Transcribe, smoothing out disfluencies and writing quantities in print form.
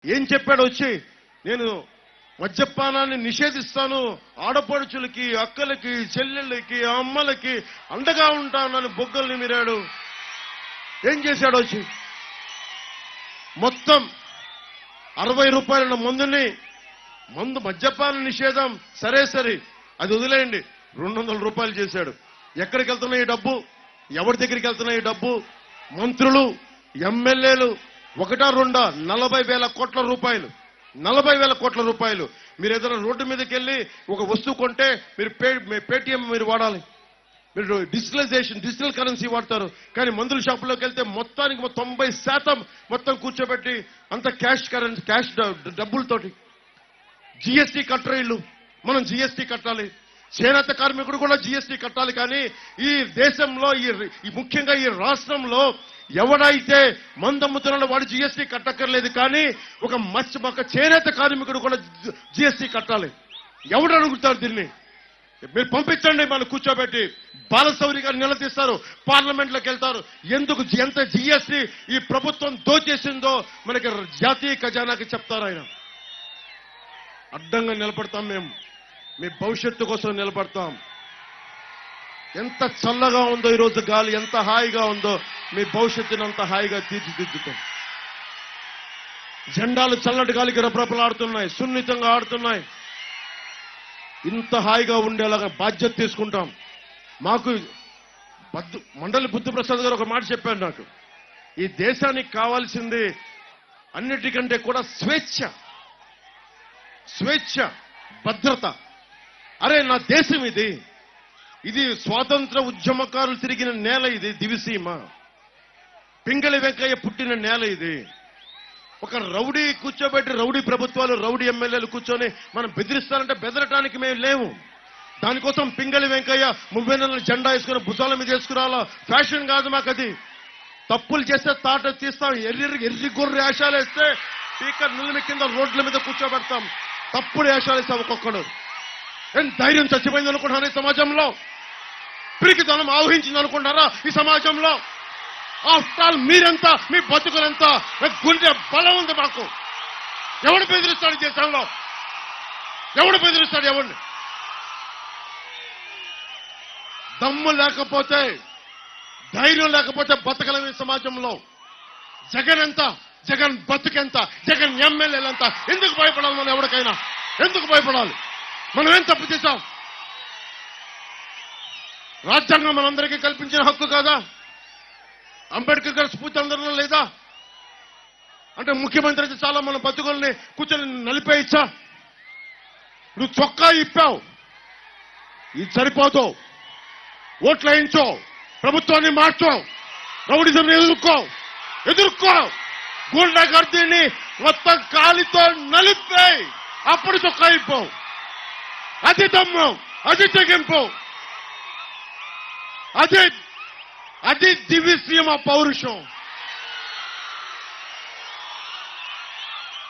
ఏం చెప్పాడు వచ్చి, నేను మద్యపానాన్ని నిషేధిస్తాను, ఆడపడుచులకి, అక్కలకి, చెల్లెళ్ళకి, అమ్మలకి అండగా ఉంటానని బొగ్గల్ని మీరాడు. ఏం చేశాడు వచ్చి? మొత్తం 60 రూపాయల మద్యపాన నిషేధం సరే అది వదిలేయండి, 200 రూపాయలు చేశాడు. ఎక్కడికి వెళ్తున్నాయి ఈ డబ్బు? ఎవరి దగ్గరికి వెళ్తున్నాయి ఈ డబ్బు? మంత్రులు, ఎమ్మెల్యేలు, 1-2 40,000 కోట్ల రూపాయలు. 40,000 కోట్ల రూపాయలు. మీరు ఏదైనా రోడ్డు మీదకి వెళ్ళి ఒక వస్తువు కొంటే మీరు పేటీఎం మీరు వాడాలి, మీరు డిజిటల్ కరెన్సీ వాడతారు. కానీ మందుల షాపులోకి వెళ్తే మొత్తానికి 90% మొత్తం కూర్చోబెట్టి అంత క్యాష్ డబ్బులతోటి. జీఎస్టీ కట్టరు. మనం జీఎస్టీ కట్టాలి, చేనేత కార్మికుడు కూడా జీఎస్టీ కట్టాలి. కానీ ఈ దేశంలో ముఖ్యంగా ఈ రాష్ట్రంలో ఎవడైతే మందమ్ముతున్నాడో వాడు జీఎస్టీ కట్టక్కర్లేదు. కానీ ఒక చేనేత కార్మికుడు కూడా జీఎస్టీ కట్టాలి. ఎవడు అడుగుతారు దీన్ని? మీరు పంపించండి, మనం కూర్చోబెట్టి బాలశౌరి గారు నిలదీస్తారు, పార్లమెంట్లోకి వెళ్తారు. ఎందుకు ఎంత జీఎస్టీ ఈ ప్రభుత్వం దోచేసిందో మనకి జాతీయ ఖజానాకి చెప్తారు. ఆయన అడ్డంగా నిలబడతాం, మేము మీ భవిష్యత్తు కోసం నిలబడతాం. ఎంత చల్లగా ఉందో ఈరోజు గాలి, ఎంత హాయిగా ఉందో, మీ భవిష్యత్తును అంత హాయిగా తీర్చిదిద్దుతాం. జెండాలు చల్లటి గాలికి రపరపలాడుతున్నాయి, సున్నితంగా ఆడుతున్నాయి. ఇంత హాయిగా ఉండేలాగా బాధ్యత తీసుకుంటాం. మాకు మండలి బుద్ధిప్రసాద్ గారు ఒక మాట చెప్పారు నాకు, ఈ దేశానికి కావాల్సింది అన్నిటికంటే కూడా స్వేచ్ఛ, భద్రత. అరే నా దేశం ఇది స్వాతంత్ర ఉద్యమకారులు తిరిగిన నేల, ఇది దివిసీమ. పింగళి వెంకయ్య పుట్టిన నేల ఇది. ఒక రౌడీ కూర్చోబెట్టి రౌడీ ప్రభుత్వాలు, రౌడీ ఎమ్మెల్యేలు కూర్చొని మనం బెదిరిస్తారంటే బెదరటానికి మేము లేవు. దానికోసం పింగళి వెంకయ్య 30 నెలల జెండా వేసుకుని భుజాల మీద వేసుకురావాలా? ఫ్యాషన్ కాదు మాకు అది. తప్పులు చేస్తే తాట తీస్తాం, ఎర్రి గొర్రె వేషాలు వేస్తే స్పీకర్ నిలమి కింద రోడ్ల మీద కూర్చోబెడతాం. తప్పుడు వేషాలు వేస్తాం ఒక్కొక్కడు. ఏం ధైర్యం చచ్చిపోయింది అనుకుంటున్నారా ఈ సమాజంలో? పిరికితనం ఆవహించింది అనుకుంటారా ఈ సమాజంలో? ఆఫ్టర్ ఆల్ మీరెంత, మీ బతుకులంతా, గుండె బలం ఉంది మాకు. ఎవడు బెదిరిస్తాడు దేశంలో? ఎవడు బెదిరిస్తాడు? ఎవరిని? దమ్ము లేకపోతే, ధైర్యం లేకపోతే బతకలేము ఈ సమాజంలో. జగన్ ఎంత, జగన్ బతుకెంత, జగన్ ఎమ్మెల్యేలంతా. ఎందుకు భయపడాలి మనం? ఎవరికైనా ఎందుకు భయపడాలి? మనం ఏం తప్పు చేశాం? రాజ్యాంగం మనందరికీ కల్పించిన హక్కు కాదా? అంబేద్కర్ గారి స్ఫూర్తి అందరిలో లేదా? అంటే ముఖ్యమంత్రి అయితే చాలా మన బతుకుల్ని కూర్చొని నలిపేయచ్చా? నువ్వు చొక్కా ఇప్పావు, ఇది సరిపోదు. ఓట్లు వేయించో, ప్రభుత్వాన్ని మార్చో, రౌడిజంని ఎదుర్కో, గూండాగర్దీని మొత్తం కాలితో నలిపేయి, అప్పుడు చొక్కా ఇప్పావు. అది దమ్ము, అది తెగింపు, అది దివ్యసీమ పౌరుషం.